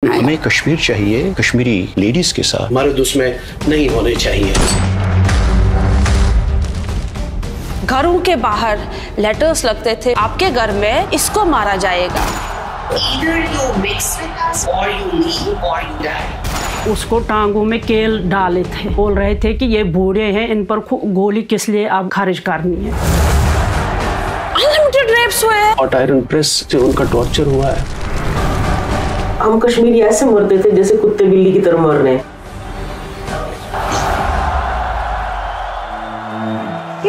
हमें कश्मीर चाहिए, कश्मीरी लेडीज के साथ मर्द उसमें नहीं होने चाहिए। घरों के बाहर लेटर्स लगते थे, आपके घर में इसको मारा जाएगा। Either you mix with us or you leave or you die. उसको टांगों में केल डाले थे, बोल रहे थे कि ये बूढ़े हैं, इन पर गोली किस लिए आप खारिज करनी है। अनलिमिटेड रेप्स हुए हैं और आयरन प्रेस से उनका टॉर्चर हुआ है। हम कश्मीरी ऐसे मरते थे जैसे कुत्ते बिल्ली की तरह मर रहे हैं।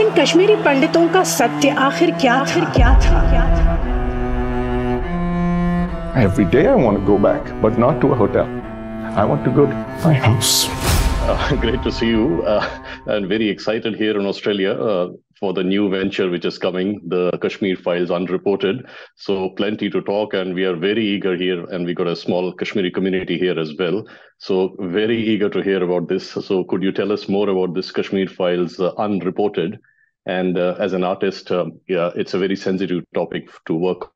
इन कश्मीरी पंडितों का सत्य आखिर क्या था? Every day I want to go back, but not to a hotel. I want to go to my house. Great to see you, and very excited here in Australia for the new venture which is coming, the Kashmir Files Unreported. So plenty to talk, and we are very eager here, and we got a small Kashmiri community here as well. So very eager to hear about this. So could you tell us more about this Kashmir Files Unreported? And as an artist, yeah, it's a very sensitive topic to work.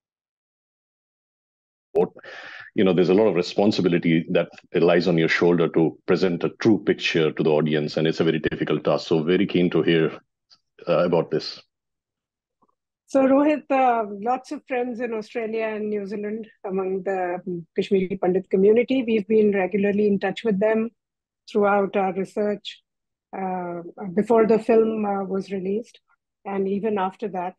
You know, there's a lot of responsibility that lies on your shoulder to present a true picture to the audience, and it's a very difficult task. So very keen to hear about this. So Rohit, lots of friends in Australia and New Zealand among the Kashmiri Pandit community. We've been regularly in touch with them throughout our research before the film was released, and even after that.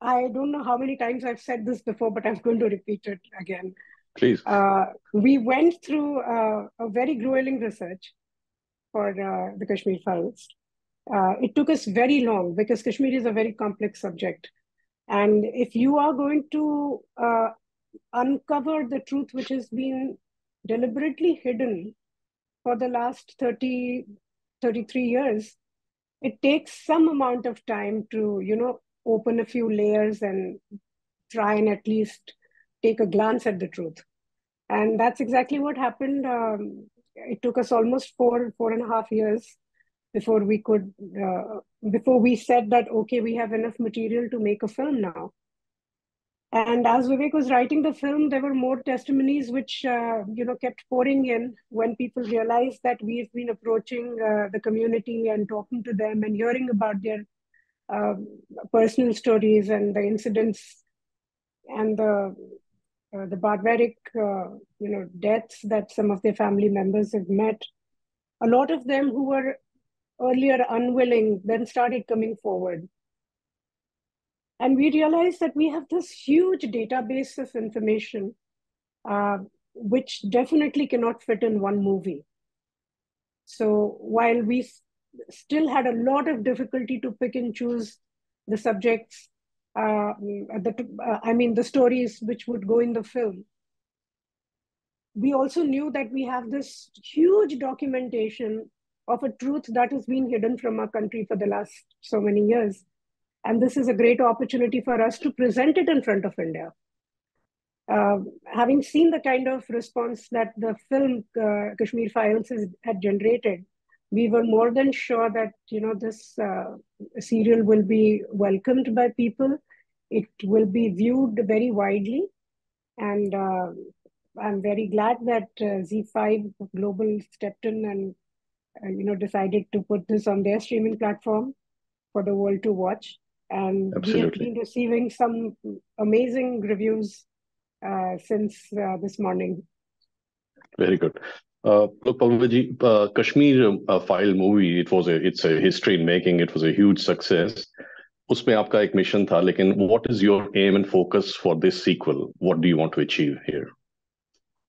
I don't know how many times I've said this before, but I'm going to repeat it again. Please. We went through a very grueling research for the Kashmir Files. It took us very long because Kashmir is a very complex subject. And if you are going to uncover the truth which has been deliberately hidden for the last 33 years, it takes some amount of time to, open a few layers and try and at least take a glance at the truth. And that's exactly what happened. It took us almost 4.5 years before we said that, okay, we have enough material to make a film now. And as Vivek was writing the film, there were more testimonies which, kept pouring in when people realized that we've been approaching the community and talking to them and hearing about their personal stories and the incidents and the barbaric, deaths that some of their family members have met. A lot of them who were earlier unwilling then started coming forward. And we realized that we have this huge database of information, which definitely cannot fit in one movie. So while we still had a lot of difficulty to pick and choose the subjects, the stories which would go in the film, we also knew that we have this huge documentation of a truth that has been hidden from our country for the last so many years. And this is a great opportunity for us to present it in front of India. Having seen the kind of response that the film Kashmir Files had generated, we were more than sure that this serial will be welcomed by people. It will be viewed very widely, and I'm very glad that ZEE5 Global stepped in and decided to put this on their streaming platform for the world to watch. And Absolutely. We have been receiving some amazing reviews since this morning. Very good. Look, Palvaji, Kashmir File movie, it's a history in making. It was a huge success. उसमें आपका एक mission था, लेकिन what is your aim and focus for this sequel? What do you want to achieve here?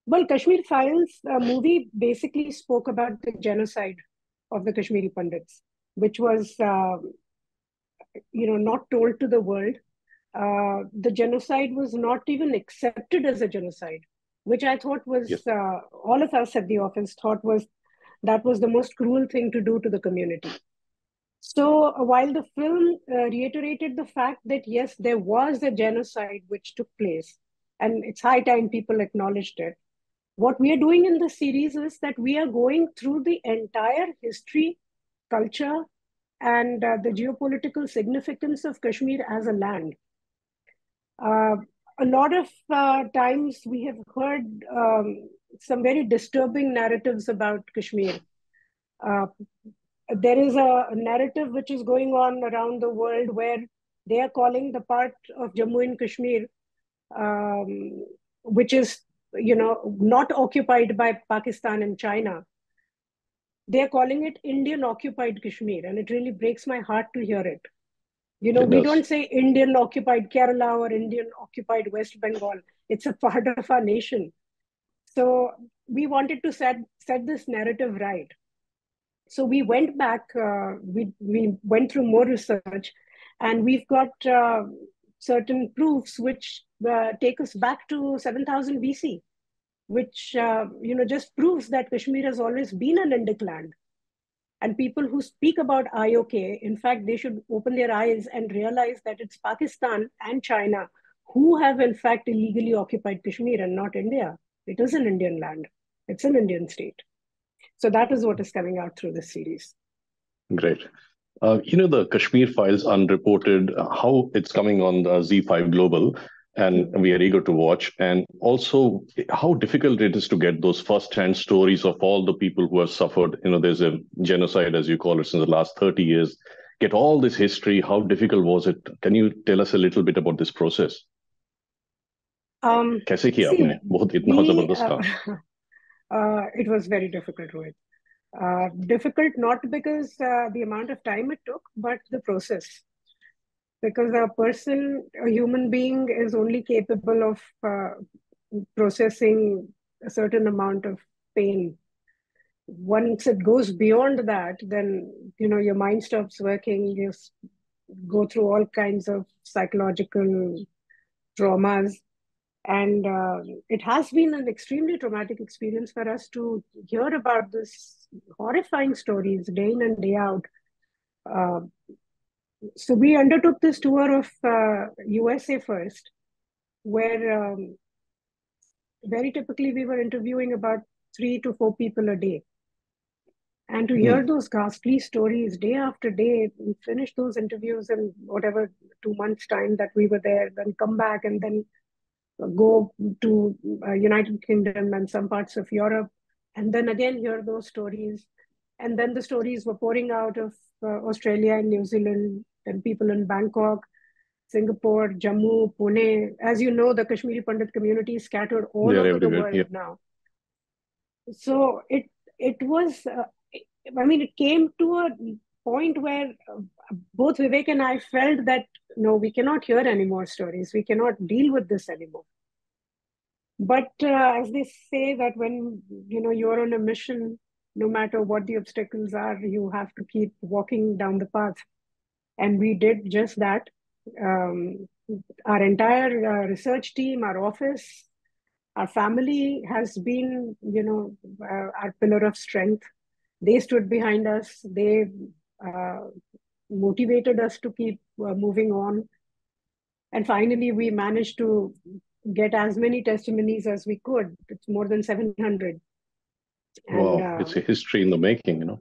Well, Kashmir Files movie basically spoke about the genocide of the Kashmiri Pandits, which was, not told to the world. The genocide was not even accepted as a genocide, which I thought was, Yes. All of us at the office thought that was the most cruel thing to do to the community. So while the film reiterated the fact that, yes, there was a genocide which took place, and it's high time people acknowledged it, what we are doing in the series is that we are going through the entire history, culture, and the geopolitical significance of Kashmir as a land. a lot of times we have heard some very disturbing narratives about Kashmir. There is a narrative which is going on around the world where they are calling the part of Jammu and Kashmir, which is, not occupied by Pakistan and China. They're calling it Indian occupied Kashmir, and it really breaks my heart to hear it. We don't say Indian occupied Kerala or Indian occupied West Bengal. It's a part of our nation. So we wanted to set this narrative right. So we went back, we went through more research, and we've got certain proofs which take us back to 7000 BC, which just proves that Kashmir has always been an Indic land. And people who speak about IOK, in fact, they should open their eyes and realize that it's Pakistan and China who have, in fact, illegally occupied Kashmir and not India. It is an Indian land. It's an Indian state. So that is what is coming out through this series. Great. The Kashmir Files Unreported, how it's coming on the Z5 Global, and we are eager to watch. And also how difficult it is to get those first-hand stories of all the people who have suffered. There's a genocide, as you call it, in the last 30 years. Get all this history. How difficult was it? Can you tell us a little bit about this process? कैसे किया आपने? बहुत इतना जबरदस्त था. It was very difficult, Rohit. Difficult not because the amount of time it took, but the process. Because a human being is only capable of processing a certain amount of pain. Once it goes beyond that, then, your mind stops working. You go through all kinds of psychological traumas. And it has been an extremely traumatic experience for us to hear about this horrifying stories day in and day out. So we undertook this tour of USA first, where very typically we were interviewing about 3 to 4 people a day. And to hear those ghastly stories day after day, we finished those interviews in whatever 2 months' time that we were there, then come back and then go to United Kingdom and some parts of Europe, and then again hear those stories. And then the stories were pouring out of Australia and New Zealand, and people in Bangkok, Singapore, Jammu, Pune. As you know, the Kashmiri Pandit community is scattered all over the world now. So it was, it came to a point where both Vivek and I felt that, no, we cannot hear any more stories. We cannot deal with this anymore. But as they say that when, you're on a mission, no matter what the obstacles are, you have to keep walking down the path. And we did just that. Our entire research team, our office, our family has been, our pillar of strength. They stood behind us. They motivated us to keep moving on. And finally, we managed to get as many testimonies as we could. It's more than 700. Wow, and, it's a history in the making,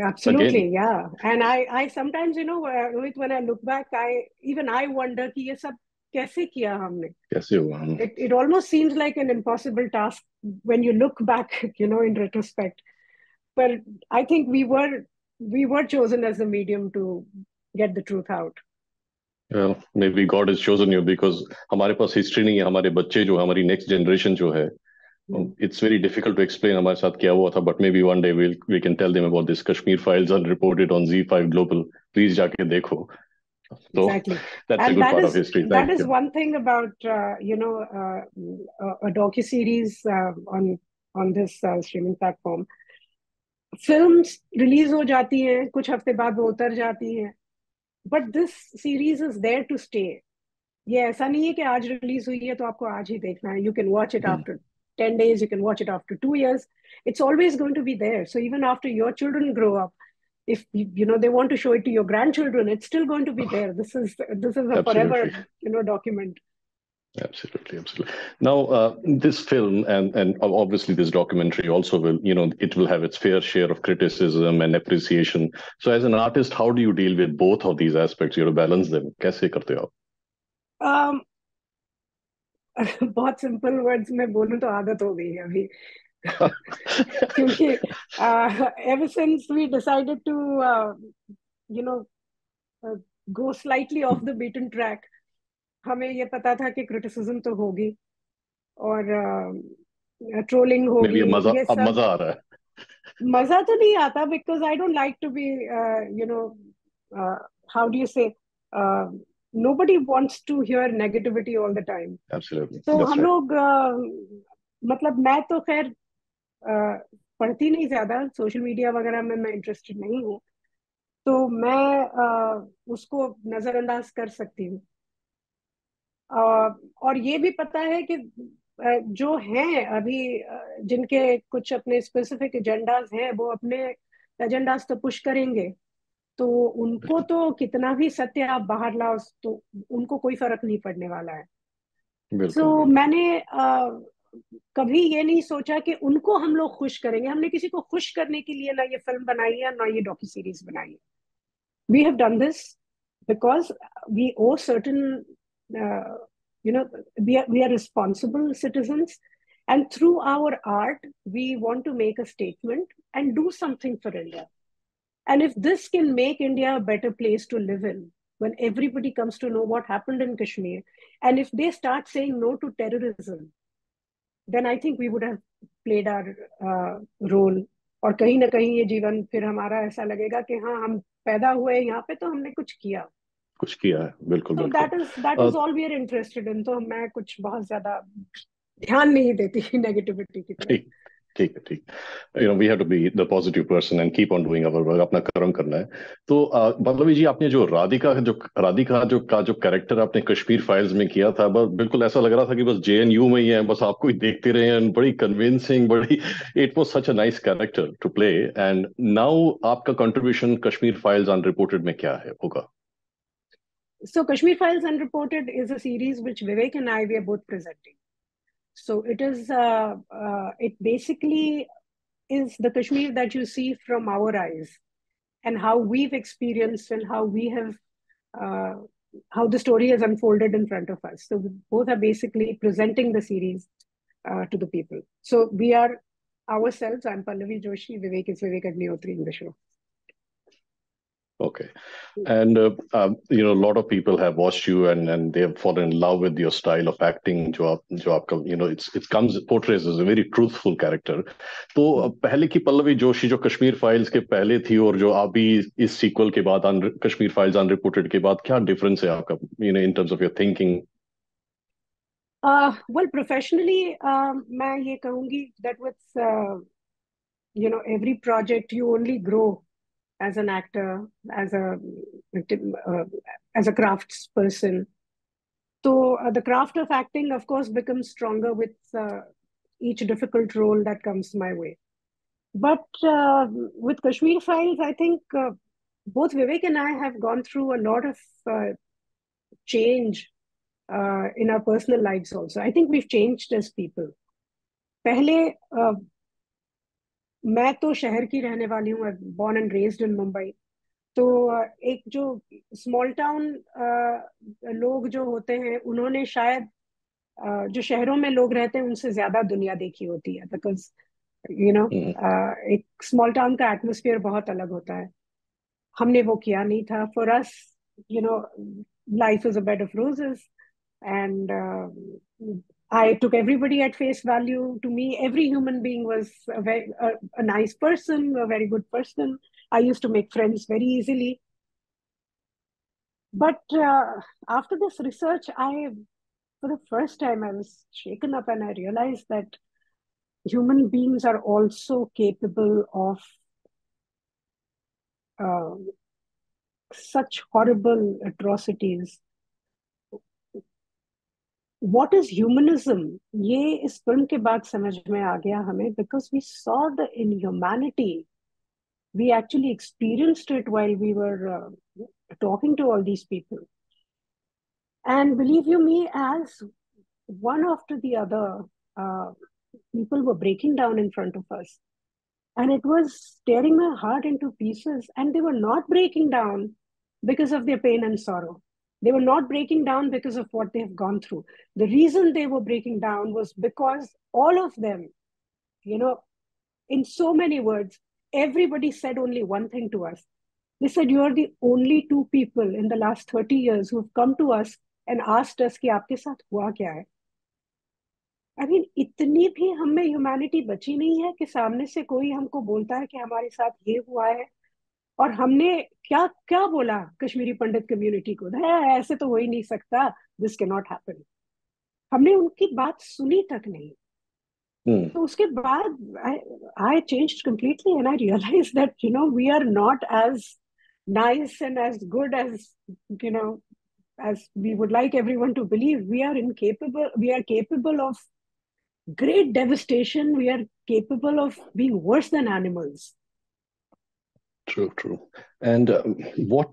Absolutely, again. Yeah. And I sometimes, Rohit, when I look back, I wonder कि ये सब कैसे किया हमने? कैसे हुआ? It almost seems like an impossible task when you look back, in retrospect. But I think we were chosen as a medium to get the truth out. Well, maybe God has chosen you because हमारे पास history नहीं है. हमारे बच्चे जो हमारी next generation जो है, it's very difficult to explain हमारे साथ क्या हुआ था. But maybe one day we can tell them about this Kashmir Files Unreported on Z5 Global. Please जाके देखो. So exactly. That's a good part of history. That is one thing about a docu-series on this streaming platform. Films release हो जाती हैं, कुछ हफ्ते बाद वो उतर जाती हैं. But this series is there to stay. ये ऐसा नहीं है कि आज रिलीज हुई है तो आपको आज ही देखना है. You can watch it after 10 days, you can watch it after 2 years. It's always going to be there. So even after your children grow up, if they want to show it to your grandchildren, it's still going to be there. This is a Absolutely. forever document. Absolutely. Now, this film and obviously this documentary also will, it will have its fair share of criticism and appreciation. So as an artist, how do you deal with both of these aspects? You have to balance them. कैसे करते हो? बहुत simple words में बोलूं तो आदत हो गई है अभी क्योंकि ever since we decided to you know go slightly off the beaten track, हमें ये पता था कि क्रिटिसिज्म तो होगी और ट्रोलिंग होगी, ये सब मजा आ रहा है। मजा तो नहीं आता because I don't like to be how do you say nobody wants to hear negativity all the time. Absolutely. तो That's हम right. लोग मतलब मैं तो खैर पढ़ती नहीं ज्यादा, सोशल मीडिया वगैरह में मैं इंटरेस्टेड नहीं हूँ, तो मैं उसको नजरअंदाज कर सकती हूँ। और ये भी पता है कि जो हैं अभी जिनके कुछ अपने स्पेसिफिक एजेंडाज हैं, वो अपने एजेंडाज तो पुश करेंगे, तो उनको तो कितना भी सत्य आप बाहर लाओ तो उनको कोई फर्क नहीं पड़ने वाला है। तो मैंने कभी ये नहीं सोचा कि उनको हम लोग खुश करेंगे। हमने किसी को खुश करने के लिए ना ये फिल्म बनाई है ना ये डॉक्यू सीरीज बनाई है। We have done this because we owe certain we are responsible citizens, and through our art we want to make a statement and do something for India. And if this can make India a better place to live in, when everybody comes to know what happened in Kashmir, and if they start saying no to terrorism, then I think we would have played our role. और कहीं ना कहीं ये जीवन फिर हमारा ऐसा लगेगा कि हाँ, हम पैदा हुए यहाँ पे तो हमने कुछ किया है। बिल्कुल तो बिल्कुल। that is all we are interested in. तो मैं कुछ बहुत ज्यादा ध्यान नहीं देती नेगेटिविटी की तरफ। ठीक है, ठीक। We have to be the positive person and keep on doing our work, अपना कर्म करना है। तो पल्लवी जी, आपने जो राधिका जो कैरेक्टर आपने कश्मीर फाइल्स में किया था, बस बिल्कुल ऐसा लग रहा था कि बस JNU में ही है, बस आपको ही देखते रहे हैं। बड़ी कन्विंसिंग, बड़ी, it was such a nice character to play. And now आपका कंट्रीब्यूशन कश्मीर फाइल्स अनरिपोर्टेड में क्या है होगा? So Kashmir Files Unreported is a series which Vivek and I, we are both presenting. So it is, it basically is the Kashmir that you see from our eyes and how we've experienced and how we have, how the story has unfolded in front of us. So we both are basically presenting the series to the people. So we are ourselves. I'm Pallavi Joshi. Vivek is Vivek Agnihotri in the show. Okay. And, a lot of people have watched you and they have fallen in love with your style of acting, jo aapka, it portrays as a very truthful character. तो पहले की पल्लवी जोशी जो Kashmir files के पहले थी और जो अभी इस सीक्वल के बाद कश्मीर फाइल्स अनरिपोर्टेड के बाद, क्या डिफरेंस है आपका, in terms of your thinking? Well, professionally, मैं ये कहूँगी that with, every project you only grow as an actor, as a craftsperson. So the craft of acting, of course, becomes stronger with each difficult role that comes my way. But with Kashmir Files, I think both Vivek and I have gone through a lot of change in our personal lives also. I think we've changed as people. पहले मैं तो शहर की रहने वाली हूँ, born and raised in Mumbai. तो एक जो स्मॉल टाउन लोग जो होते हैं, उन्होंने शायद जो शहरों में लोग रहते हैं उनसे ज्यादा दुनिया देखी होती है, बिकॉज एक स्मॉल टाउन का एटमोसफियर बहुत अलग होता है। हमने वो किया नहीं था। For us, life is a bed of roses and I took everybody at face value. To me, every human being was a nice person, a very good person. I used to make friends very easily. But after this research, for the first time, I was shaken up and I realized that human beings are also capable of such horrible atrocities. What is humanism? ये इस film के बाद समझ में आ गया हमें, because we saw the inhumanity. We actually experienced it while we were talking to all these people. And believe you me, as one after the other, people were breaking down in front of us. And it was tearing my heart into pieces. And they were not breaking down because of their pain and sorrow. They were not breaking down because of what they have gone through. The reason they were breaking down was because all of them, you know, in so many words, everybody said only one thing to us. They said, you are the only two people in the last 30 years who have come to us and asked us कि आपके साथ हुआ क्या है. I mean, इतनी भी हमें humanity बची नहीं है कि सामने से कोई हमको बोलता है कि हमारे साथ ये हुआ है. और हमने क्या क्या बोला कश्मीरी पंडित कम्युनिटी को, ऐसे तो हो ही नहीं सकता, दिस कैन नॉट हैपन. हमने उनकी बात सुनी तक नहीं. तो उसके बाद I changed completely and I realize that you know we are not as nice and as good as you know as we would like everyone to believe. We are capable of great devastation. We are capable of being worse than animals. True. And what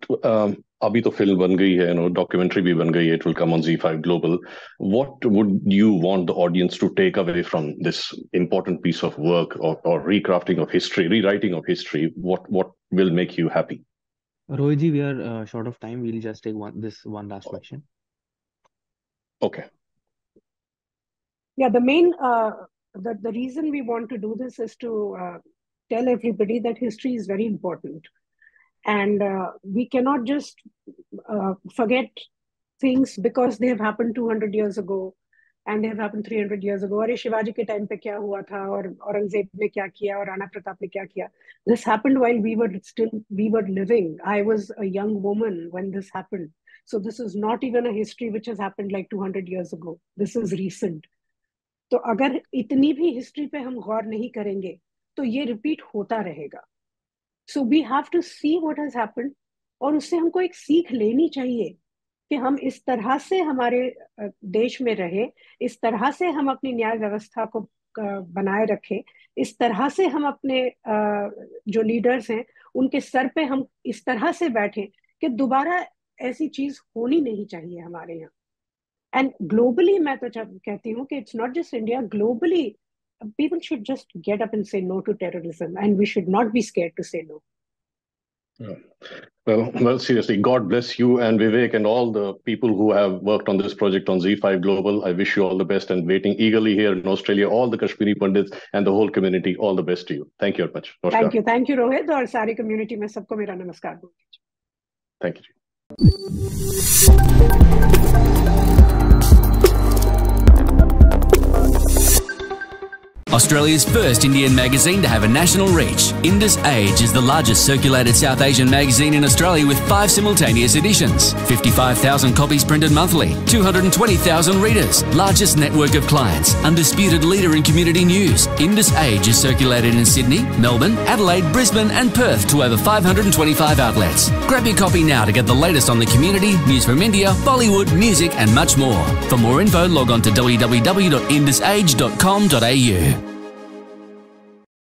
अभी तो film बन गई है, documentary भी बन गई है, it will come on ZEE5 Global. What would you want the audience to take away from this important piece of work or recrafting of history, rewriting of history? What will make you happy? Rohit ji, we are short of time. We'll just take one last question. Okay. Yeah, the main the reason we want to do this is to tell everybody that history is very important, and we cannot just forget things because they have happened 200 years ago and they have happened 300 years ago. अरे शिवाजी के time पे क्या हुआ था और औरंगजेब ने क्या किया और राणा प्रताप ने क्या किया. This happened while we were living. I was a young woman when this happened. So this is not even a history which has happened like 200 years ago. This is recent. तो अगर इतनी भी हिस्ट्री पे हम गौर नहीं करेंगे तो ये रिपीट होता रहेगा. So we have to see what has happened और उससे हमको एक सीख लेनी चाहिए कि हम इस तरह से हमारे देश में रहे, इस तरह से हम अपनी न्याय व्यवस्था को बनाए रखें, इस तरह से हम अपने जो लीडर्स हैं उनके सर पे हम इस तरह से बैठे कि दोबारा ऐसी चीज होनी नहीं चाहिए हमारे यहाँ. एंड ग्लोबली मैं तो कहती हूँ कि it's not just India, globally people should just get up and say no to terrorism, and we should not be scared to say no. Well, seriously, God bless you and Vivek and all the people who have worked on this project on ZEE5 Global. I wish you all the best and waiting eagerly here in Australia, all the Kashmiri Pandits and the whole community, all the best to you. Thank you very much. Namaskar. Thank you Rohit, और सारी community में सबको मेरा नमस्कार बोल दीजिए. Thank you. Australia's first Indian magazine to have a national reach, Indus Age is the largest circulated South Asian magazine in Australia with 5 simultaneous editions, 55,000 copies printed monthly, 220,000 readers, largest network of clients, undisputed leader in community news. Indus Age is circulated in Sydney, Melbourne, Adelaide, Brisbane and Perth to over 525 outlets. Grab your copy now to get the latest on the community, news from India, Bollywood, music and much more. For more info, log on to www.indusage.com.au.